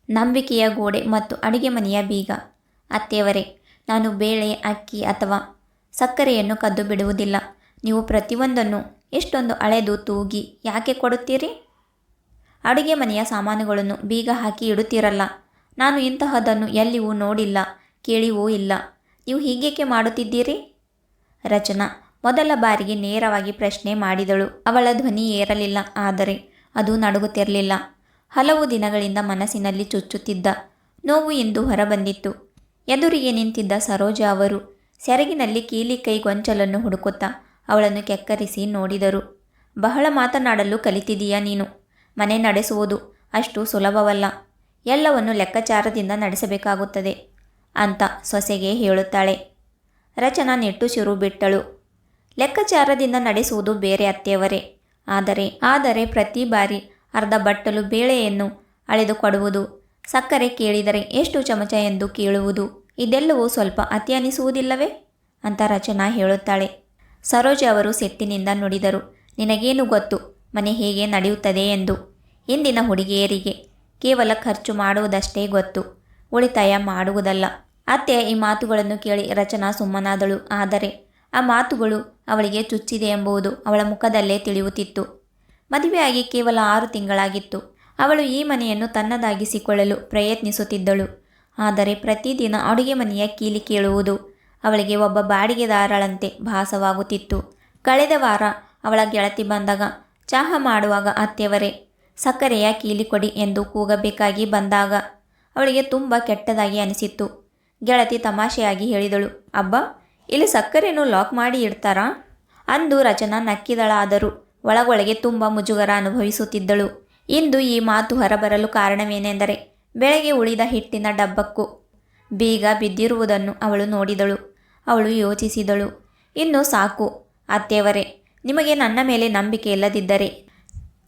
ನಂಬಿಕೆಯ ಗೋಡೆ ಮತ್ತು ಅಡುಗೆ ಮನೆಯ ಬೀಗ. ಅತ್ತೆಯವರೇ, ನಾನು ಬೇಳೆ, ಅಕ್ಕಿ ಅಥವಾ ಸಕ್ಕರೆಯನ್ನು ಕದ್ದು ಬಿಡುವುದಿಲ್ಲ. ನೀವು ಪ್ರತಿಯೊಂದನ್ನು ಎಷ್ಟೊಂದು ಅಳೆದು ತೂಗಿ ಯಾಕೆ ಕೊಡುತ್ತೀರಿ? ಅಡುಗೆ ಮನೆಯ ಸಾಮಾನುಗಳನ್ನು ಬೀಗ ಹಾಕಿ ಇಡುತ್ತೀರಲ್ಲ, ನಾನು ಇಂತಹದನ್ನು ಎಲ್ಲಿಯೂ ನೋಡಿಲ್ಲ, ಕೇಳಿಯೂ ಇಲ್ಲ. ನೀವು ಹೀಗೇಕೆ ಮಾಡುತ್ತಿದ್ದೀರಿ? ರಚನಾ ಮೊದಲ ಬಾರಿಗೆ ನೇರವಾಗಿ ಪ್ರಶ್ನೆ ಮಾಡಿದಳು. ಅವಳ ಧ್ವನಿ ಏರಲಿಲ್ಲ, ಆದರೆ ಅದು ನಡುಗುತ್ತಿರಲಿಲ್ಲ. ಹಲವು ದಿನಗಳಿಂದ ಮನಸ್ಸಿನಲ್ಲಿ ಚುಚ್ಚುತ್ತಿದ್ದ ನೋವು ಇಂದು ಹೊರಬಂದಿತ್ತು. ಎದುರಿಗೆ ನಿಂತಿದ್ದ ಸರೋಜಾ ಅವರು ಸೆರಗಿನಲ್ಲಿ ಕೀಲಿ ಕೈ ಗೊಂಚಲನ್ನು ಹುಡುಕುತ್ತಾ ಅವಳನ್ನು ಕೆಕ್ಕರಿಸಿ ನೋಡಿದರು. ಬಹಳ ಮಾತನಾಡಲು ಕಲಿತಿದೀಯಾ ನೀನು? ಮನೆ ನಡೆಸುವುದು ಅಷ್ಟು ಸುಲಭವಲ್ಲ, ಎಲ್ಲವನ್ನು ಲೆಕ್ಕಾಚಾರದಿಂದ ನಡೆಸಬೇಕಾಗುತ್ತದೆ ಅಂತ ಸೊಸೆಗೆ ಹೇಳುತ್ತಾಳೆ. ರಚನಾ ನಿಟ್ಟುಸಿರು ಬಿಟ್ಟಳು. ಲೆಕ್ಕಾಚಾರದಿಂದ ನಡೆಸುವುದು ಬೇರೆ ಅತ್ತೆಯವರೇ, ಆದರೆ ಪ್ರತಿ ಬಾರಿ ಅರ್ಧ ಬಟ್ಟಲು ಬೇಳೆಯನ್ನು ಅಳೆದು ಕೊಡುವುದು, ಸಕ್ಕರೆ ಕೇಳಿದರೆ ಎಷ್ಟು ಚಮಚ ಎಂದು ಕೇಳುವುದು, ಇದೆಲ್ಲವೂ ಸ್ವಲ್ಪ ಅತಿ ಅನಿಸುವುದಿಲ್ಲವೇ ಅಂತ ರಚನಾ ಹೇಳುತ್ತಾಳೆ. ಸರೋಜಾ ಅವರು ಸಿಟ್ಟಿನಿಂದ ನುಡಿದರು. ನಿನಗೇನು ಗೊತ್ತು ಮನೆ ಹೇಗೆ ನಡೆಯುತ್ತದೆ ಎಂದು? ಇಂದಿನ ಹುಡುಗಿಯರಿಗೆ ಕೇವಲ ಖರ್ಚು ಮಾಡುವುದಷ್ಟೇ ಗೊತ್ತು, ಉಳಿತಾಯ ಮಾಡುವುದಲ್ಲ. ಅತ್ತೆಯ ಈ ಮಾತುಗಳನ್ನು ಕೇಳಿ ರಚನಾ ಸುಮ್ಮನಾದಳು. ಆದರೆ ಆ ಮಾತುಗಳು ಅವಳಿಗೆ ಚುಚ್ಚಿದೆ ಎಂಬುದು ಅವಳ ಮುಖದಲ್ಲೇ ತಿಳಿಯುತ್ತಿತ್ತು. ಮದುವೆಯಾಗಿ ಕೇವಲ 6 ತಿಂಗಳಾಗಿತ್ತು. ಅವಳು ಈ ಮನೆಯನ್ನು ತನ್ನದಾಗಿಸಿಕೊಳ್ಳಲು ಪ್ರಯತ್ನಿಸುತ್ತಿದ್ದಳು. ಆದರೆ ಪ್ರತಿದಿನ ಅಡುಗೆ ಮನೆಯ ಕೀಲಿ ಕೇಳುವುದು ಅವಳಿಗೆ ಒಬ್ಬ ಬಾಡಿಗೆದಾರಳಂತೆ ಭಾಸವಾಗುತ್ತಿತ್ತು. ಕಳೆದ ವಾರ ಅವಳ ಗೆಳತಿ ಬಂದಾಗ ಚಹಾ ಮಾಡುವಾಗ ಅತ್ತೆಯವರೇ ಸಕ್ಕರೆಯ ಕೀಲಿ ಕೊಡಿ ಎಂದು ಕೂಗಬೇಕಾಗಿ ಬಂದಾಗ ಅವಳಿಗೆ ತುಂಬ ಕೆಟ್ಟದಾಗಿ ಅನಿಸಿತ್ತು. ಗೆಳತಿ ತಮಾಷೆಯಾಗಿ ಹೇಳಿದಳು, ಅಬ್ಬಾ, ಇಲ್ಲಿ ಸಕ್ಕರೆಯನ್ನು ಲಾಕ್ ಮಾಡಿ ಇಡ್ತಾರಾ? ಅಂದು ರಚನಾ ನಕ್ಕಿದಳಾದರೂ ಒಳಗೊಳಗೆ ತುಂಬ ಮುಜುಗರ ಅನುಭವಿಸುತ್ತಿದ್ದಳು. ಇಂದು ಈ ಮಾತು ಹೊರಬರಲು ಕಾರಣವೇನೆಂದರೆ ಬೆಳಗ್ಗೆ ಉಳಿದ ಹಿಟ್ಟಿನ ಡಬ್ಬಕ್ಕೂ ಬೀಗ ಬಿದ್ದಿರುವುದನ್ನು ಅವಳು ನೋಡಿದಳು. ಅವಳು ಯೋಚಿಸಿದಳು, ಇನ್ನು ಸಾಕು ಅತ್ತೆಯವರೇ, ನಿಮಗೆ ನನ್ನ ಮೇಲೆ ನಂಬಿಕೆ ಇಲ್ಲದಿದ್ದರೆ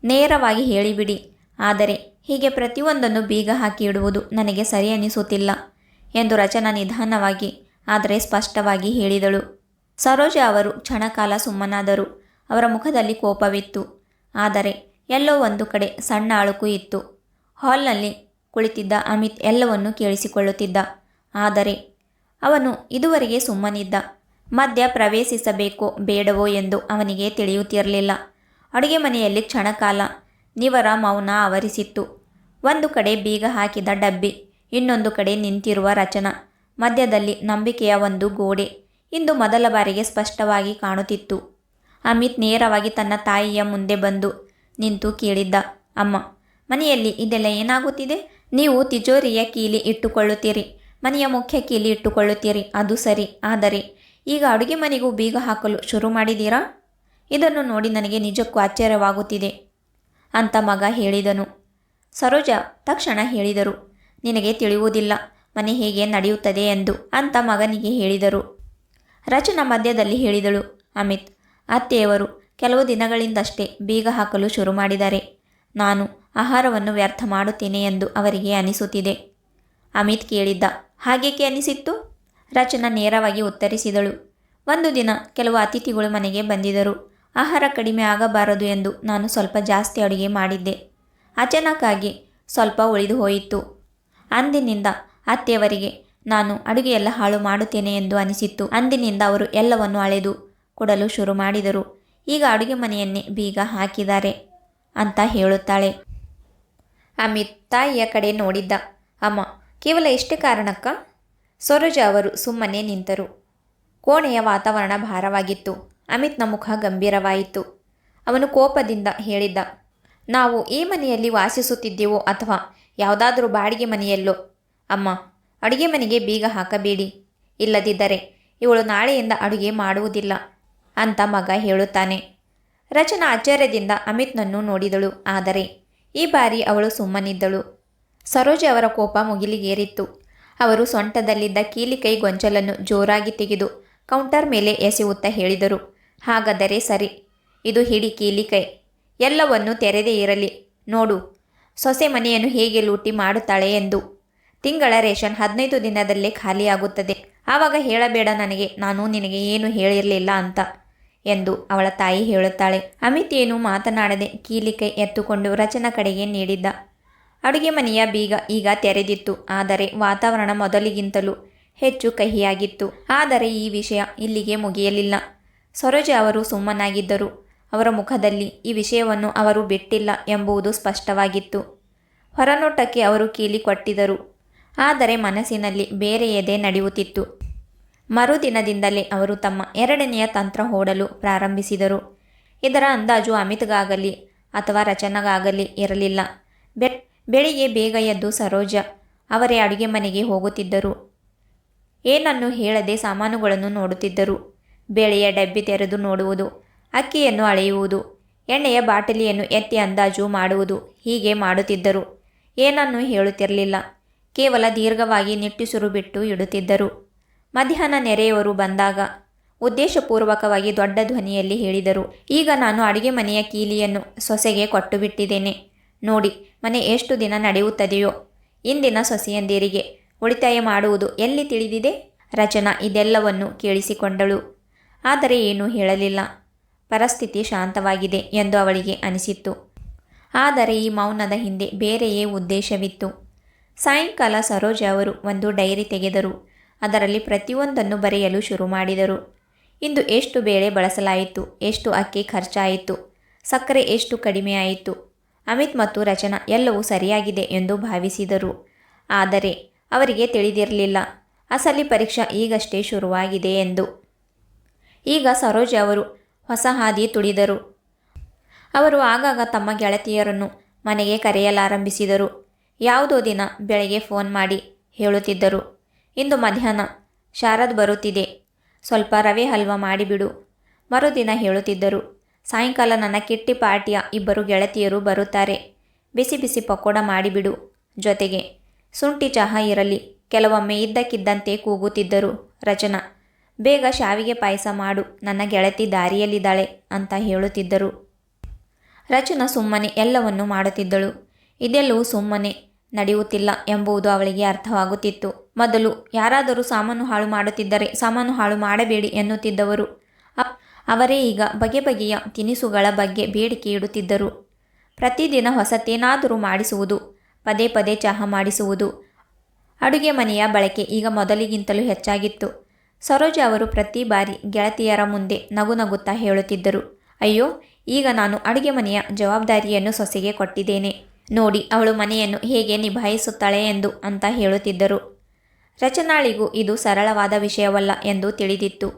ನೇರವಾಗಿ ಹೇಳಿಬಿಡಿ. ಆದರೆ ಹೀಗೆ ಪ್ರತಿಯೊಂದನ್ನು ಬೀಗ ಹಾಕಿ ಇಡುವುದು ನನಗೆ ಸರಿ ಅನಿಸುತ್ತಿಲ್ಲ ಎಂದು ರಚನಾ ನಿಧಾನವಾಗಿ ಆದರೆ ಸ್ಪಷ್ಟವಾಗಿ ಹೇಳಿದಳು. ಸರೋಜಾ ಅವರು ಕ್ಷಣಕಾಲ ಸುಮ್ಮನಾದರು. ಅವರ ಮುಖದಲ್ಲಿ ಕೋಪವಿತ್ತು, ಆದರೆ ಎಲ್ಲೋ ಒಂದು ಕಡೆ ಸಣ್ಣ ಅಳುಕು ಇತ್ತು. ಹಾಲ್ನಲ್ಲಿ ಕುಳಿತಿದ್ದ ಅಮಿತ್ ಎಲ್ಲವನ್ನೂ ಕೇಳಿಸಿಕೊಳ್ಳುತ್ತಿದ್ದ. ಆದರೆ ಅವನು ಇದುವರೆಗೆ ಸುಮ್ಮನಿದ್ದ. ಮಧ್ಯ ಪ್ರವೇಶಿಸಬೇಕೋ ಬೇಡವೋ ಎಂದು ಅವನಿಗೆ ತಿಳಿಯುತ್ತಿರಲಿಲ್ಲ. ಅಡುಗೆ ಮನೆಯಲ್ಲಿ ಕ್ಷಣಕಾಲ ನಿವರ ಮೌನ ಆವರಿಸಿತ್ತು. ಒಂದು ಕಡೆ ಬೀಗ ಹಾಕಿದ ಡಬ್ಬಿ, ಇನ್ನೊಂದು ಕಡೆ ನಿಂತಿರುವ ರಚನಾ, ಮಧ್ಯದಲ್ಲಿ ನಂಬಿಕೆಯ ಒಂದು ಗೋಡೆ ಇಂದು ಮೊದಲ ಬಾರಿಗೆ ಸ್ಪಷ್ಟವಾಗಿ ಕಾಣುತ್ತಿತ್ತು. ಅಮಿತ್ ನೇರವಾಗಿ ತನ್ನ ತಾಯಿಯ ಮುಂದೆ ಬಂದು ನಿಂತು ಕೇಳಿದ್ದ, ಅಮ್ಮ, ಮನೆಯಲ್ಲಿ ಇದೆಲ್ಲ ಏನಾಗುತ್ತಿದೆ? ನೀವು ತಿಜೋರಿಯ ಕೀಲಿ ಇಟ್ಟುಕೊಳ್ಳುತ್ತೀರಿ, ಮನೆಯ ಮುಖ್ಯ ಕೀಲಿ ಇಟ್ಟುಕೊಳ್ಳುತ್ತೀರಿ, ಅದು ಸರಿ. ಆದರೆ ಈಗ ಅಡುಗೆ ಮನೆಗೂ ಬೀಗ ಹಾಕಲು ಶುರು ಮಾಡಿದ್ದೀರಾ? ಇದನ್ನು ನೋಡಿ ನನಗೆ ನಿಜಕ್ಕೂ ಆಶ್ಚರ್ಯವಾಗುತ್ತಿದೆ ಅಂತ ಮಗ ಹೇಳಿದನು. ಸರೋಜಾ ತಕ್ಷಣ ಹೇಳಿದರು, ನಿನಗೆ ತಿಳಿಯುವುದಿಲ್ಲ ಮನೆ ಹೇಗೆ ನಡೆಯುತ್ತದೆ ಎಂದು ಅಂತ ಮಗನಿಗೆ ಹೇಳಿದರು. ರಚನಾ ಮಧ್ಯದಲ್ಲಿ ಹೇಳಿದಳು, ಅಮಿತ್, ಅತ್ತೆಯವರು ಕೆಲವು ದಿನಗಳಿಂದಷ್ಟೇ ಬೀಗ ಹಾಕಲು ಶುರು ಮಾಡಿದ್ದಾರೆ. ನಾನು ಆಹಾರವನ್ನು ವ್ಯರ್ಥ ಮಾಡುತ್ತೇನೆ ಎಂದು ಅವರಿಗೆ ಅನಿಸುತ್ತಿದೆ. ಅಮಿತ್ ಕೇಳಿದ್ದ, ಹಾಗೇಕೆ ಅನಿಸಿತ್ತು? ರಚನಾ ನೇರವಾಗಿ ಉತ್ತರಿಸಿದಳು, ಒಂದು ದಿನ ಕೆಲವು ಅತಿಥಿಗಳು ಮನೆಗೆ ಬಂದಿದ್ದರು. ಆಹಾರ ಕಡಿಮೆ ಆಗಬಾರದು ಎಂದು ನಾನು ಸ್ವಲ್ಪ ಜಾಸ್ತಿ ಅಡುಗೆ ಮಾಡಿದ್ದೆ. ಅಚಾನಕ್ಕಾಗಿ ಸ್ವಲ್ಪ ಉಳಿದು ಹೋಯಿತು. ಅಂದಿನಿಂದ ಅತ್ತೆಯವರಿಗೆ ನಾನು ಅಡುಗೆಯೆಲ್ಲ ಹಾಳು ಮಾಡುತ್ತೇನೆ ಎಂದು ಅನಿಸಿತ್ತು. ಅಂದಿನಿಂದ ಅವರು ಎಲ್ಲವನ್ನು ಅಳೆದು ಕೊಡಲು ಶುರು ಮಾಡಿದರು. ಈಗ ಅಡುಗೆ ಮನೆಯನ್ನೇ ಬೀಗ ಹಾಕಿದ್ದಾರೆ ಅಂತ ಹೇಳುತ್ತಾಳೆ. ಅಮಿತ್ ತಾಯಿಯ ಕಡೆ ನೋಡಿದ್ದ. ಅಮ್ಮ, ಕೇವಲ ಇಷ್ಟೇ ಕಾರಣಕ್ಕ? ಸರೋಜಾ ಅವರು ಸುಮ್ಮನೆ ನಿಂತರು. ಕೋಣೆಯ ವಾತಾವರಣ ಭಾರವಾಗಿತ್ತು. ಅಮಿತ್ನ ಮುಖ ಗಂಭೀರವಾಯಿತು. ಅವನು ಕೋಪದಿಂದ ಹೇಳಿದ್ದ, ನಾವು ಈ ಮನೆಯಲ್ಲಿ ವಾಸಿಸುತ್ತಿದ್ದೆವೋ ಅಥವಾ ಯಾವುದಾದ್ರೂ ಬಾಡಿಗೆ ಮನೆಯಲ್ಲೋ? ಅಮ್ಮ, ಅಡುಗೆ ಮನೆಗೆ ಬೀಗ ಹಾಕಬೇಡಿ, ಇಲ್ಲದಿದ್ದರೆ ಇವಳು ನಾಳೆಯಿಂದ ಅಡುಗೆ ಮಾಡುವುದಿಲ್ಲ ಅಂತ ಮಗ ಹೇಳುತ್ತಾನೆ. ರಚನಾ ಆಶ್ಚರ್ಯದಿಂದ ಅಮಿತ್ನನ್ನು ನೋಡಿದಳು. ಆದರೆ ಈ ಬಾರಿ ಅವಳು ಸುಮ್ಮನಿದ್ದಳು. ಸರೋಜಾ ಅವರ ಕೋಪ ಮುಗಿಲಿಗೇರಿತ್ತು. ಅವರು ಸೊಂಟದಲ್ಲಿದ್ದ ಕೀಲಿ ಕೈ ಗೊಂಚಲನ್ನು ಜೋರಾಗಿ ತೆಗೆದು ಕೌಂಟರ್ ಮೇಲೆ ಎಸೆಯುತ್ತಾ ಹೇಳಿದರು, ಹಾಗಾದರೆ ಸರಿ, ಇದು ಹಿಡಿ ಕೀಲಿ ಕೈ, ಎಲ್ಲವನ್ನೂ ತೆರೆದೇ ಇರಲಿ. ನೋಡು ಸೊಸೆ ಮನೆಯನ್ನು ಹೇಗೆ ಲೂಟಿ ಮಾಡುತ್ತಾಳೆ ಎಂದು. ತಿಂಗಳ ರೇಷನ್ 15 ದಿನದಲ್ಲೇ ಖಾಲಿಯಾಗುತ್ತದೆ. ಆವಾಗ ಹೇಳಬೇಡ ನನಗೆ ನಾನು ನಿನಗೆ ಏನು ಹೇಳಿರಲಿಲ್ಲ ಅಂತ ಎಂದು ಅವಳ ತಾಯಿ ಹೇಳುತ್ತಾಳೆ. ಅಮಿತ್ ಏನು ಮಾತನಾಡದೆ ಕೀಲಿ ಕೈ ಎತ್ತುಕೊಂಡು ರಚನಾ ಕಡೆಗೆ ನೀಡಿದ್ದ. ಅಡುಗೆ ಮನೆಯ ಬೀಗ ಈಗ ತೆರೆದಿತ್ತು. ಆದರೆ ವಾತಾವರಣ ಮೊದಲಿಗಿಂತಲೂ ಹೆಚ್ಚು ಕಹಿಯಾಗಿತ್ತು. ಆದರೆ ಈ ವಿಷಯ ಇಲ್ಲಿಗೆ ಮುಗಿಯಲಿಲ್ಲ. ಸರೋಜ ಅವರು ಸುಮ್ಮನಾಗಿದ್ದರು. ಅವರ ಮುಖದಲ್ಲಿ ಈ ವಿಷಯವನ್ನು ಅವರು ಬಿಟ್ಟಿಲ್ಲ ಎಂಬುದು ಸ್ಪಷ್ಟವಾಗಿತ್ತು. ಹೊರನೋಟಕ್ಕೆ ಅವರು ಕೀಲಿ ಕೊಟ್ಟಿದ್ದರು. ಆದರೆ ಮನಸ್ಸಿನಲ್ಲಿ ಬೇರೆಯದೇ ನಡೆಯುತ್ತಿತ್ತು. ಮರುದಿನದಿಂದಲೇ ಅವರು ತಮ್ಮ ಎರಡನೆಯ ತಂತ್ರ ಹೂಡಲು ಪ್ರಾರಂಭಿಸಿದರು. ಇದರ ಅಂದಾಜು ಅಮಿತ್ಗಾಗಲಿ ಅಥವಾ ರಚನಾಗಾಗಲಿ ಇರಲಿಲ್ಲ. ಬೆಳಿಗ್ಗೆ ಬೇಗ ಎದ್ದು ಸರೋಜ ಅವರೇ ಅಡುಗೆ ಮನೆಗೆ ಹೋಗುತ್ತಿದ್ದರು. ಏನನ್ನು ಹೇಳದೆ ಸಾಮಾನುಗಳನ್ನು ನೋಡುತ್ತಿದ್ದರು. ಬೇಳೆಯ ಡಬ್ಬಿ ತೆರೆದು ನೋಡುವುದು, ಅಕ್ಕಿಯನ್ನು ಅಳೆಯುವುದು, ಎಣ್ಣೆಯ ಬಾಟಲಿಯನ್ನು ಎತ್ತಿ ಅಂದಾಜು ಮಾಡುವುದು, ಹೀಗೆ ಮಾಡುತ್ತಿದ್ದರು. ಏನನ್ನೂ ಹೇಳುತ್ತಿರಲಿಲ್ಲ. ಕೇವಲ ದೀರ್ಘವಾಗಿ ನಿಟ್ಟುಸಿರು ಬಿಟ್ಟು ಇಡುತ್ತಿದ್ದರು. ಮಧ್ಯಾಹ್ನ ನೆರೆಯವರು ಬಂದಾಗ ಉದ್ದೇಶಪೂರ್ವಕವಾಗಿ ದೊಡ್ಡ ಧ್ವನಿಯಲ್ಲಿ ಹೇಳಿದರು, ಈಗ ನಾನು ಅಡುಗೆ ಮನೆಯ ಕೀಲಿಯನ್ನು ಸೊಸೆಗೆ ಕೊಟ್ಟು ಬಿಟ್ಟಿದ್ದೇನೆ. ನೋಡಿ ಮನೆ ಎಷ್ಟು ದಿನ ನಡೆಯುತ್ತದೆಯೋ. ಇಂದಿನ ಸೊಸೆಯಂದಿರಿಗೆ ಉಳಿತಾಯ ಮಾಡುವುದು ಎಲ್ಲಿ ತಿಳಿದಿದೆ? ರಚನಾ ಇದೆಲ್ಲವನ್ನು ಕೇಳಿಸಿಕೊಂಡಳು. ಆದರೆ ಏನೂ ಹೇಳಲಿಲ್ಲ. ಪರಿಸ್ಥಿತಿ ಶಾಂತವಾಗಿದೆ ಎಂದು ಅವಳಿಗೆ ಅನಿಸಿತ್ತು. ಆದರೆ ಈ ಮೌನದ ಹಿಂದೆ ಬೇರೆಯೇ ಉದ್ದೇಶವಿತ್ತು. ಸಾಯಂಕಾಲ ಸರೋಜ ಅವರು ಒಂದು ಡೈರಿ ತೆಗೆದರು. ಅದರಲ್ಲಿ ಪ್ರತಿಯೊಂದನ್ನು ಬರೆಯಲು ಶುರು ಮಾಡಿದರು. ಇಂದು ಎಷ್ಟು ಬೇಳೆ ಬಳಸಲಾಯಿತು, ಎಷ್ಟು ಅಕ್ಕಿ ಖರ್ಚಾಯಿತು, ಸಕ್ಕರೆ ಎಷ್ಟು ಕಡಿಮೆ ಆಯಿತು. ಅಮಿತ್ ಮತ್ತು ರಚನಾ ಎಲ್ಲವೂ ಸರಿಯಾಗಿದೆ ಎಂದು ಭಾವಿಸಿದರು. ಆದರೆ ಅವರಿಗೆ ತಿಳಿದಿರಲಿಲ್ಲ ಅಸಲಿ ಪರೀಕ್ಷೆ ಈಗಷ್ಟೇ ಶುರುವಾಗಿದೆ ಎಂದು. ಈಗ ಸರೋಜ ಅವರು ಹೊಸ ಹಾದಿ ತುಳಿದರು. ಅವರು ಆಗಾಗ ತಮ್ಮ ಗೆಳತಿಯರನ್ನು ಮನೆಗೆ ಕರೆಯಲಾರಂಭಿಸಿದರು. ಯಾವುದೋ ದಿನ ಬೆಳಗ್ಗೆ ಫೋನ್ ಮಾಡಿ ಹೇಳುತ್ತಿದ್ದರು, ಇಂದು ಮಧ್ಯಾಹ್ನ ಶಾರದ್ ಬರುತ್ತಿದೆ, ಸ್ವಲ್ಪ ರವೆ ಹಲ್ವಾ ಮಾಡಿಬಿಡು. ಮರುದಿನ ಹೇಳುತ್ತಿದ್ದರು, ಸಾಯಂಕಾಲ ನನ್ನ ಕಿಟ್ಟಿ ಪಾರ್ಟಿಯ 2 ಗೆಳತಿಯರು ಬರುತ್ತಾರೆ, ಬಿಸಿ ಬಿಸಿ ಪಕೋಡ ಮಾಡಿಬಿಡು, ಜೊತೆಗೆ ಶುಂಠಿ ಚಹಾ ಇರಲಿ. ಕೆಲವೊಮ್ಮೆ ಇದ್ದಕ್ಕಿದ್ದಂತೆ ಕೂಗುತ್ತಿದ್ದರು, ರಚನಾ ಬೇಗ ಶಾವಿಗೆ ಪಾಯಸ ಮಾಡು, ನನ್ನ ಗೆಳತಿ ದಾರಿಯಲ್ಲಿದ್ದಾಳೆ ಅಂತ ಹೇಳುತ್ತಿದ್ದರು. ರಚನಾ ಸುಮ್ಮನೆ ಎಲ್ಲವನ್ನೂ ಮಾಡುತ್ತಿದ್ದಳು. ಇದೆಲ್ಲವೂ ಸುಮ್ಮನೆ ನಡೆಯುತ್ತಿಲ್ಲ ಎಂಬುದು ಅವಳಿಗೆ ಅರ್ಥವಾಗುತ್ತಿತ್ತು. ಮೊದಲು ಯಾರಾದರೂ ಸಾಮಾನು ಹಾಳು ಮಾಡುತ್ತಿದ್ದರೆ ಸಾಮಾನು ಹಾಳು ಮಾಡಬೇಡಿ ಎನ್ನುತ್ತಿದ್ದವರು ಅವರೇ ಈಗ ಬಗೆ ಬಗೆಯ ತಿನಿಸುಗಳ ಬಗ್ಗೆ ಬೇಡಿಕೆ ಇಡುತ್ತಿದ್ದರು. ಪ್ರತಿದಿನ ಹೊಸತೇನಾದರೂ ಮಾಡಿಸುವುದು, ಪದೇ ಪದೇ ಚಹಾ ಮಾಡಿಸುವುದು. ಅಡುಗೆ ಮನೆಯ ಬಳಕೆ ಈಗ ಮೊದಲಿಗಿಂತಲೂ ಹೆಚ್ಚಾಗಿತ್ತು. ಸರೋಜ ಅವರು ಪ್ರತಿ ಬಾರಿ ಗೆಳತಿಯರ ಮುಂದೆ ನಗು ನಗುತ್ತಾ ಹೇಳುತ್ತಿದ್ದರು, ಅಯ್ಯೋ ಈಗ ನಾನು ಅಡುಗೆ ಮನೆಯ ಜವಾಬ್ದಾರಿಯನ್ನು ಸೊಸೆಗೆ ಕೊಟ್ಟಿದ್ದೇನೆ, ನೋಡಿ ಅವಳು ಮನೆಯನ್ನು ಹೇಗೆ ನಿಭಾಯಿಸುತ್ತಾಳೆ ಎಂದು ಅಂತ ಹೇಳುತ್ತಿದ್ದರು. ರಚನಾಳಿಗೂ ಇದು ಸರಳವಾದ ವಿಷಯವಲ್ಲ ಎಂದು ತಿಳಿದಿತ್ತು.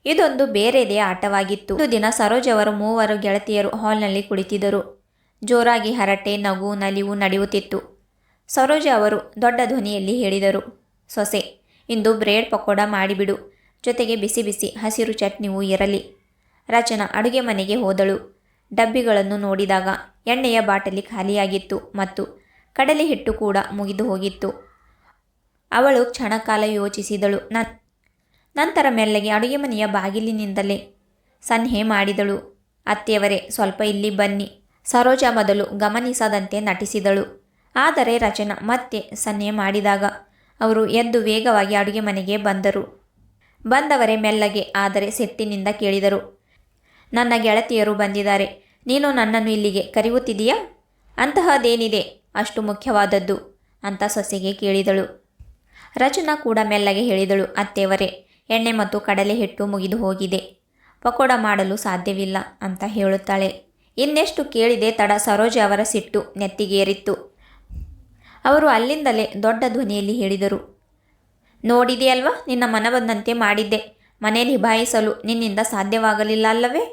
ಇದೊಂದು ಬೇರೆದೇ ಆಟವಾಗಿತ್ತು. ಒಂದು ದಿನ ಸರೋಜ ಅವರು 3 ಗೆಳತಿಯರು ಹಾಲ್ನಲ್ಲಿ ಕುಳಿತಿದ್ದರು. ಜೋರಾಗಿ ಹರಟೆ, ನಗು, ನಲಿವು ನಡೆಯುತ್ತಿತ್ತು. ಸರೋಜ ಅವರು ದೊಡ್ಡ ಧ್ವನಿಯಲ್ಲಿ ಹೇಳಿದರು, ಸೊಸೆ ಇಂದು ಬ್ರೆಡ್ ಪಕೋಡ ಮಾಡಿಬಿಡು, ಜೊತೆಗೆ ಬಿಸಿ ಬಿಸಿ ಹಸಿರು ಚಟ್ನಿಯೂ ಇರಲಿ. ರಚನಾ ಅಡುಗೆ ಮನೆಗೆ ಹೋದಳು. ಡಬ್ಬಿಗಳನ್ನು ನೋಡಿದಾಗ ಎಣ್ಣೆಯ ಬಾಟಲಿ ಖಾಲಿಯಾಗಿತ್ತು ಮತ್ತು ಕಡಲೆ ಹಿಟ್ಟು ಕೂಡ ಮುಗಿದು ಹೋಗಿತ್ತು. ಅವಳು ಕ್ಷಣಕಾಲ ಯೋಚಿಸಿದಳು. ನಂತರ ಮೆಲ್ಲಗೆ ಅಡುಗೆ ಮನೆಯ ಬಾಗಿಲಿನಿಂದಲೇ ಸನ್ಹೆ ಮಾಡಿದಳು, ಅತ್ತೆಯವರೇ ಸ್ವಲ್ಪ ಇಲ್ಲಿ ಬನ್ನಿ. ಸರೋಜ ಮೊದಲು ಗಮನಿಸದಂತೆ ನಟಿಸಿದಳು. ಆದರೆ ರಚನಾ ಮತ್ತೆ ಸನ್ಹೆ ಮಾಡಿದಾಗ ಅವರು ಎದ್ದು ವೇಗವಾಗಿ ಅಡುಗೆ ಮನೆಗೆ ಬಂದರು. ಬಂದವರೇ ಮೆಲ್ಲಗೆ ಆದರೆ ಸಿಟ್ಟಿನಿಂದ ಕೇಳಿದರು, ನನ್ನ ಗೆಳತಿಯರು ಬಂದಿದ್ದಾರೆ, ನೀನು ನನ್ನನ್ನು ಇಲ್ಲಿಗೆ ಕರೆಯುತ್ತಿದೀಯಾ? ಅಂತಹದ್ದೇನಿದೆ ಅಷ್ಟು ಮುಖ್ಯವಾದದ್ದು ಅಂತ ಸೊಸೆಗೆ ಕೇಳಿದಳು. ರಚನಾ ಕೂಡ ಮೆಲ್ಲಗೆ ಹೇಳಿದಳು, ಅತ್ತೆಯವರೇ ಎಣ್ಣೆ ಮತ್ತು ಕಡಲೆ ಹಿಟ್ಟು ಮುಗಿದು ಹೋಗಿದೆ, ಪಕೋಡ ಮಾಡಲು ಸಾಧ್ಯವಿಲ್ಲ ಅಂತ ಹೇಳುತ್ತಾಳೆ. ಇನ್ನೆಷ್ಟು ಕೇಳಿದೆ ತಡ ಸರೋಜ ಅವರ ಸಿಟ್ಟು ನೆತ್ತಿಗೇರಿತ್ತು. ಅವರು ಅಲ್ಲಿಂದಲೇ ದೊಡ್ಡ ಧ್ವನಿಯಲ್ಲಿ ಹೇಳಿದರು, ನೋಡಿದೆಯಲ್ವಾ, ನಿನ್ನ ಮನಬಂದಂತೆ ಮಾಡಿದ್ದೆ, ಮನೆ ನಿಭಾಯಿಸಲು ನಿನ್ನಿಂದ ಸಾಧ್ಯವಾಗಲಿಲ್ಲ ಅಲ್ಲವೇ?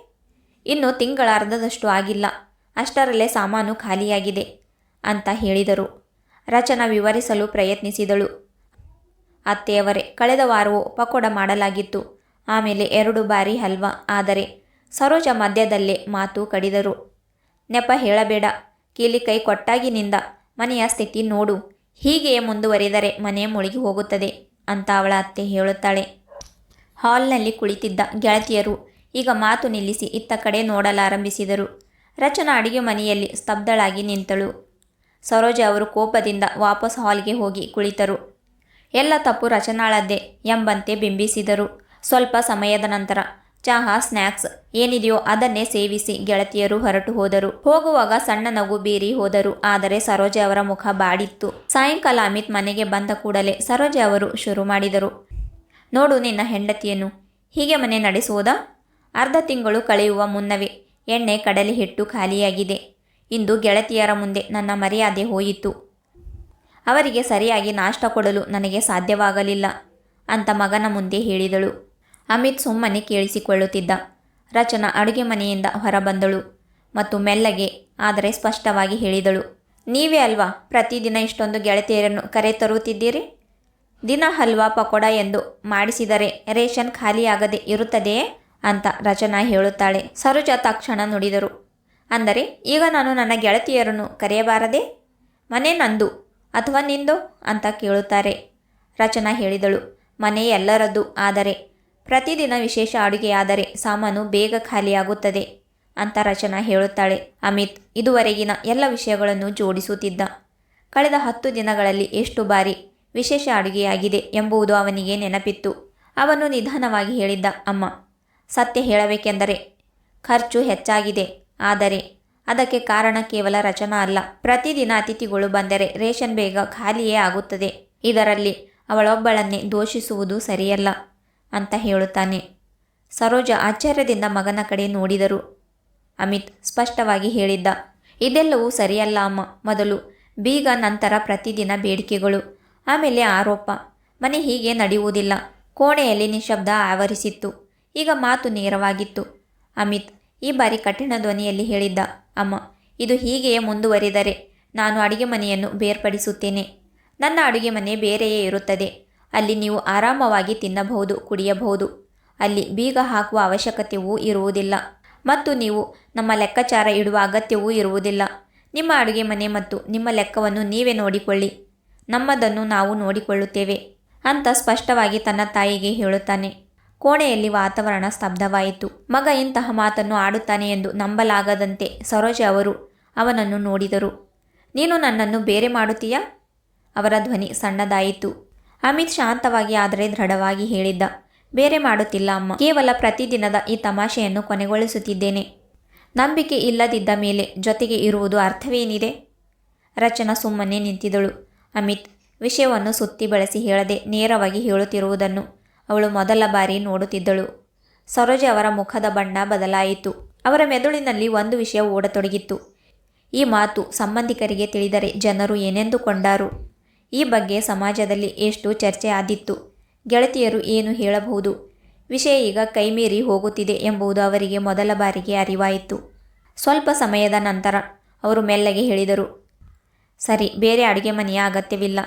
ಇನ್ನು ತಿಂಗಳರ್ಧದಷ್ಟು ಆಗಿಲ್ಲ, ಅಷ್ಟರಲ್ಲೇ ಸಾಮಾನು ಖಾಲಿಯಾಗಿದೆ ಅಂತ ಹೇಳಿದರು. ರಚನಾ ವಿವರಿಸಲು ಪ್ರಯತ್ನಿಸಿದಳು, ಅತ್ತೆಯವರೇ ಕಳೆದ ವಾರವೂ ಪಕೋಡ ಮಾಡಲಾಗಿತ್ತು, ಆಮೇಲೆ 2 ಬಾರಿ ಹಲ್ವಾ. ಆದರೆ ಸರೋಜ ಮಧ್ಯದಲ್ಲೇ ಮಾತು ಕಡಿದರು. ನೆಪ ಹೇಳಬೇಡ, ಕೀಲಿ ಕೈ ಕೊಟ್ಟಾಗಿನಿಂದ ಮನೆಯ ಸ್ಥಿತಿ ನೋಡು, ಹೀಗೆಯೇ ಮುಂದುವರಿದರೆ ಮನೆ ಮುಳುಗಿ ಹೋಗುತ್ತದೆ ಅಂತ ಅವಳ ಅತ್ತೆ ಹೇಳುತ್ತಾಳೆ. ಹಾಲ್ನಲ್ಲಿ ಕುಳಿತಿದ್ದ ಗೆಳತಿಯರು ಈಗ ಮಾತು ನಿಲ್ಲಿಸಿ ಇತ್ತ ಕಡೆ ನೋಡಲಾರಂಭಿಸಿದರು. ರಚನಾ ಅಡುಗೆ ಮನೆಯಲ್ಲಿ ಸ್ತಬ್ಧಳಾಗಿ ನಿಂತಳು. ಸರೋಜ ಅವರು ಕೋಪದಿಂದ ವಾಪಸ್ ಹಾಲ್ಗೆ ಹೋಗಿ ಕುಳಿತರು. ಎಲ್ಲ ತಪ್ಪು ರಚನಾಳದ್ದೇ ಎಂಬಂತೆ ಬಿಂಬಿಸಿದರು. ಸ್ವಲ್ಪ ಸಮಯದ ನಂತರ ಚಹಾ, ಸ್ನ್ಯಾಕ್ಸ್ ಏನಿದೆಯೋ ಅದನ್ನೇ ಸೇವಿಸಿ ಗೆಳತಿಯರು ಹೊರಟು ಹೋದರು. ಹೋಗುವಾಗ ಸಣ್ಣ ನಗು ಬೀರಿ ಹೋದರು. ಆದರೆ ಸರೋಜ ಅವರ ಮುಖ ಬಾಡಿತ್ತು. ಸಾಯಂಕಾಲ ಅಮಿತ್ ಮನೆಗೆ ಬಂದ ಕೂಡಲೇ ಸರೋಜ ಅವರು ಶುರು ಮಾಡಿದರು. ನೋಡು ನಿನ್ನ ಹೆಂಡತಿಯನ್ನು ಹೀಗೆ ಮನೆ ನಡೆಸುವುದಾ? ಅರ್ಧ ತಿಂಗಳು ಕಳೆಯುವ ಮುನ್ನವೇ ಎಣ್ಣೆ ಕಡಲೆ ಹಿಟ್ಟು ಖಾಲಿಯಾಗಿದೆ. ಇಂದು ಗೆಳತಿಯರ ಮುಂದೆ ನನ್ನ ಮರ್ಯಾದೆ ಹೋಯಿತು. ಅವರಿಗೆ ಸರಿಯಾಗಿ ನಾಷ್ಟ ಕೊಡಲು ನನಗೆ ಸಾಧ್ಯವಾಗಲಿಲ್ಲ ಅಂತ ಮಗನ ಮುಂದೆ ಹೇಳಿದಳು. ಅಮಿತ್ ಸುಮ್ಮನೆ ಕೇಳಿಸಿಕೊಳ್ಳುತ್ತಿದ್ದ. ರಚನಾ ಅಡುಗೆ ಮನೆಯಿಂದ ಹೊರಬಂದಳು ಮತ್ತು ಮೆಲ್ಲಗೆ ಆದರೆ ಸ್ಪಷ್ಟವಾಗಿ ಹೇಳಿದಳು, ನೀವೇ ಅಲ್ವಾ ಪ್ರತಿದಿನ ಇಷ್ಟೊಂದು ಗೆಳತಿಯರನ್ನು ಕರೆತರುತ್ತಿದ್ದೀರಿ? ದಿನ ಹಲ್ವಾ ಪಕೋಡ ಎಂದು ಮಾಡಿಸಿದರೆ ರೇಷನ್ ಖಾಲಿಯಾಗದೆ ಇರುತ್ತದೆಯೇ ಅಂತ ರಚನಾ ಹೇಳುತ್ತಾಳೆ. ಸರೋಜ ತಕ್ಷಣ ನುಡಿದರು, ಅಂದರೆ ಈಗ ನಾನು ನನ್ನ ಗೆಳತಿಯರನ್ನು ಕರೆಯಬಾರದೆ? ಮನೆ ನಂದು ಅಥವಾ ನಿಂದು ಅಂತ ಕೇಳುತ್ತಾರೆ. ರಚನಾ ಹೇಳಿದಳು, ಮನೆ ಎಲ್ಲರದ್ದು, ಆದರೆ ಪ್ರತಿದಿನ ವಿಶೇಷ ಅಡುಗೆಯಾದರೆ ಸಾಮಾನು ಬೇಗ ಖಾಲಿಯಾಗುತ್ತದೆ ಅಂತ ರಚನಾ ಹೇಳುತ್ತಾಳೆ. ಅಮಿತ್ ಇದುವರೆಗಿನ ಎಲ್ಲ ವಿಷಯಗಳನ್ನು ಜೋಡಿಸುತ್ತಿದ್ದ. ಕಳೆದ 10 ದಿನಗಳಲ್ಲಿ ಎಷ್ಟು ಬಾರಿ ವಿಶೇಷ ಅಡುಗೆಯಾಗಿದೆ ಎಂಬುದು ಅವನಿಗೆ ನೆನಪಿತ್ತು. ಅವನು ನಿಧಾನವಾಗಿ ಹೇಳಿದ್ದ, ಅಮ್ಮ, ಸತ್ಯ ಹೇಳಬೇಕೆಂದರೆ ಖರ್ಚು ಹೆಚ್ಚಾಗಿದೆ. ಆದರೆ ಅದಕ್ಕೆ ಕಾರಣ ಕೇವಲ ರಚನಾ ಅಲ್ಲ. ಪ್ರತಿದಿನ ಅತಿಥಿಗಳು ಬಂದರೆ ರೇಷನ್ ಬೇಗ ಖಾಲಿಯೇ ಆಗುತ್ತದೆ. ಇದರಲ್ಲಿ ಅವಳೊಬ್ಬಳನ್ನೇ ದೋಷಿಸುವುದು ಸರಿಯಲ್ಲ ಅಂತ ಹೇಳುತ್ತಾನೆ. ಸರೋಜ ಆಶ್ಚರ್ಯದಿಂದ ಮಗನ ಕಡೆ ನೋಡಿದರು. ಅಮಿತ್ ಸ್ಪಷ್ಟವಾಗಿ ಹೇಳಿದ್ದ, ಇದೆಲ್ಲವೂ ಸರಿಯಲ್ಲ ಅಮ್ಮ. ಮೊದಲು ಬೀಗ, ನಂತರ ಪ್ರತಿದಿನ ಬೇಡಿಕೆಗಳು, ಆಮೇಲೆ ಆರೋಪ. ಮನೆ ಹೀಗೆ ನಡೆಯುವುದಿಲ್ಲ. ಕೋಣೆಯಲ್ಲಿ ನಿಶಬ್ದ ಆವರಿಸಿತ್ತು. ಈಗ ಮಾತು ನೇರವಾಗಿತ್ತು. ಅಮಿತ್ ಈ ಬಾರಿ ಕಠಿಣ ಧ್ವನಿಯಲ್ಲಿ ಹೇಳಿದ್ದ, ಅಮ್ಮ, ಇದು ಹೀಗೆಯೇ ಮುಂದುವರಿದರೆ ನಾನು ಅಡುಗೆ ಮನೆಯನ್ನು ಬೇರ್ಪಡಿಸುತ್ತೇನೆ. ನನ್ನ ಅಡುಗೆ ಮನೆ ಬೇರೆಯೇ ಇರುತ್ತದೆ. ಅಲ್ಲಿ ನೀವು ಆರಾಮವಾಗಿ ತಿನ್ನಬಹುದು, ಕುಡಿಯಬಹುದು. ಅಲ್ಲಿ ಬೀಗ ಹಾಕುವ ಅವಶ್ಯಕತೆಯೂ ಇರುವುದಿಲ್ಲ ಮತ್ತು ನೀವು ನಮ್ಮ ಲೆಕ್ಕಾಚಾರ ಇಡುವ ಅಗತ್ಯವೂ ಇರುವುದಿಲ್ಲ. ನಿಮ್ಮ ಅಡುಗೆ ಮನೆ ಮತ್ತು ನಿಮ್ಮ ಲೆಕ್ಕವನ್ನು ನೀವೇ ನೋಡಿಕೊಳ್ಳಿ. ನಮ್ಮದನ್ನು ನಾವು ನೋಡಿಕೊಳ್ಳುತ್ತೇವೆ ಅಂತ ಸ್ಪಷ್ಟವಾಗಿ ತನ್ನ ತಾಯಿಗೆ ಹೇಳುತ್ತಾನೆ. ಕೋಣೆಯಲ್ಲಿ ವಾತಾವರಣ ಸ್ತಬ್ಧವಾಯಿತು. ಮಗ ಇಂತಹ ಮಾತನ್ನು ಆಡುತ್ತಾನೆ ಎಂದು ನಂಬಲಾಗದಂತೆ ಸರೋಜ ಅವರು ಅವನನ್ನು ನೋಡಿದರು. ನೀನು ನನ್ನನ್ನು ಬೇರೆ ಮಾಡುತ್ತೀಯಾ? ಅವರ ಧ್ವನಿ ಸಣ್ಣದಾಯಿತು. ಅಮಿತ್ ಶಾಂತವಾಗಿ ಆದರೆ ದೃಢವಾಗಿ ಹೇಳಿದ್ದ, ಬೇರೆ ಮಾಡುತ್ತಿಲ್ಲ ಅಮ್ಮ. ಕೇವಲ ಪ್ರತಿದಿನದ ಈ ತಮಾಷೆಯನ್ನು ಕೊನೆಗೊಳಿಸುತ್ತಿದ್ದೇನೆ. ನಂಬಿಕೆ ಇಲ್ಲದಿದ್ದ ಮೇಲೆ ಜೊತೆಗೆ ಇರುವುದು ಅರ್ಥವೇನಿದೆ? ರಚನಾ ಸುಮ್ಮನೆ ನಿಂತಿದ್ದಳು. ಅಮಿತ್ ವಿಷಯವನ್ನು ಸುತ್ತಿ ಬಳಸಿ ಹೇಳದೆ ನೇರವಾಗಿ ಹೇಳುತ್ತಿರುವುದನ್ನು ಅವಳು ಮೊದಲ ಬಾರಿ ನೋಡುತ್ತಿದ್ದಳು. ಸರೋಜ ಅವರ ಮುಖದ ಬಣ್ಣ ಬದಲಾಯಿತು. ಅವರ ಮೆದುಳಿನಲ್ಲಿ ಒಂದು ವಿಷಯ ಓಡತೊಡಗಿತ್ತು. ಈ ಮಾತು ಸಂಬಂಧಿಕರಿಗೆ ತಿಳಿದರೆ ಜನರು ಏನೆಂದುಕೊಂಡಾರು? ಈ ಬಗ್ಗೆ ಸಮಾಜದಲ್ಲಿ ಎಷ್ಟು ಚರ್ಚೆ ಆದಿತ್ತು? ಗೆಳತಿಯರು ಏನು ಹೇಳಬಹುದು? ವಿಷಯ ಈಗ ಕೈಮೀರಿ ಹೋಗುತ್ತಿದೆ ಎಂಬುದು ಅವರಿಗೆ ಮೊದಲ ಬಾರಿಗೆ ಅರಿವಾಯಿತು. ಸ್ವಲ್ಪ ಸಮಯದ ನಂತರ ಅವರು ಮೆಲ್ಲಗೆ ಹೇಳಿದರು, ಸರಿ, ಬೇರೆ ಅಡುಗೆ ಮನೆಯ ಅಗತ್ಯವಿಲ್ಲ.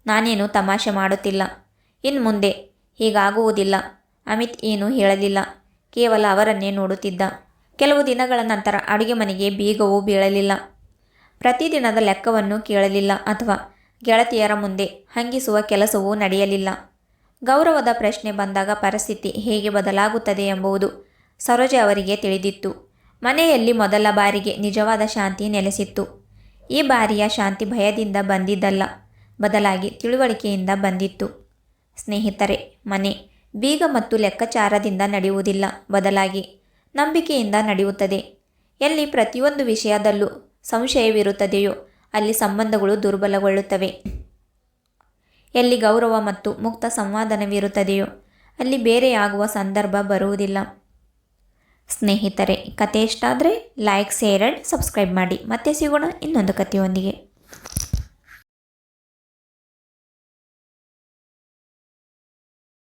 ನಾನೇನು ತಮಾಷೆ ಮಾಡುತ್ತಿಲ್ಲ. ಇನ್ನು ಮುಂದೆ ಹೀಗಾಗುವುದಿಲ್ಲ. ಅಮಿತ್ ಏನೂ ಹೇಳಲಿಲ್ಲ, ಕೇವಲ ಅವರನ್ನೇ ನೋಡುತ್ತಿದ್ದ. ಕೆಲವು ದಿನಗಳ ನಂತರ ಅಡುಗೆ ಮನೆಗೆ ಬೀಗವೂ ಬೀಳಲಿಲ್ಲ. ಪ್ರತಿದಿನದ ಲೆಕ್ಕವನ್ನು ಕೇಳಲಿಲ್ಲ ಅಥವಾ ಗೆಳತಿಯರ ಮುಂದೆ ಹಂಗಿಸುವ ಕೆಲಸವೂ ನಡೆಯಲಿಲ್ಲ. ಗೌರವದ ಪ್ರಶ್ನೆ ಬಂದಾಗ ಪರಿಸ್ಥಿತಿ ಹೇಗೆ ಬದಲಾಗುತ್ತದೆ ಎಂಬುದು ಸರೋಜ ಅವರಿಗೆ ತಿಳಿದಿತ್ತು. ಮನೆಯಲ್ಲಿ ಮೊದಲ ಬಾರಿಗೆ ನಿಜವಾದ ಶಾಂತಿ ನೆಲೆಸಿತ್ತು. ಈ ಬಾರಿಯ ಶಾಂತಿ ಭಯದಿಂದ ಬಂದಿದ್ದಲ್ಲ, ಬದಲಾಗಿ ತಿಳುವಳಿಕೆಯಿಂದ ಬಂದಿತ್ತು. ಸ್ನೇಹಿತರೆ, ಮನೆ ಬೀಗ ಮತ್ತು ಲೆಕ್ಕಾಚಾರದಿಂದ ನಡೆಯುವುದಿಲ್ಲ, ಬದಲಾಗಿ ನಂಬಿಕೆಯಿಂದ ನಡೆಯುತ್ತದೆ. ಎಲ್ಲಿ ಪ್ರತಿಯೊಂದು ವಿಷಯದಲ್ಲೂ ಸಂಶಯವಿರುತ್ತದೆಯೋ ಅಲ್ಲಿ ಸಂಬಂಧಗಳು ದುರ್ಬಲಗೊಳ್ಳುತ್ತವೆ. ಎಲ್ಲಿ ಗೌರವ ಮತ್ತು ಮುಕ್ತ ಸಂವಾದನವಿರುತ್ತದೆಯೋ ಅಲ್ಲಿ ಬೇರೆಯಾಗುವ ಸಂದರ್ಭ ಬರುವುದಿಲ್ಲ. ಸ್ನೇಹಿತರೆ, ಕತೆ ಇಷ್ಟ ಆದರೆ ಲೈಕ್, ಶೇರ್ ಆ್ಯಂಡ್ ಸಬ್ಸ್ಕ್ರೈಬ್ ಮಾಡಿ. ಮತ್ತೆ ಸಿಗೋಣ ಇನ್ನೊಂದು ಕಥೆಯೊಂದಿಗೆ.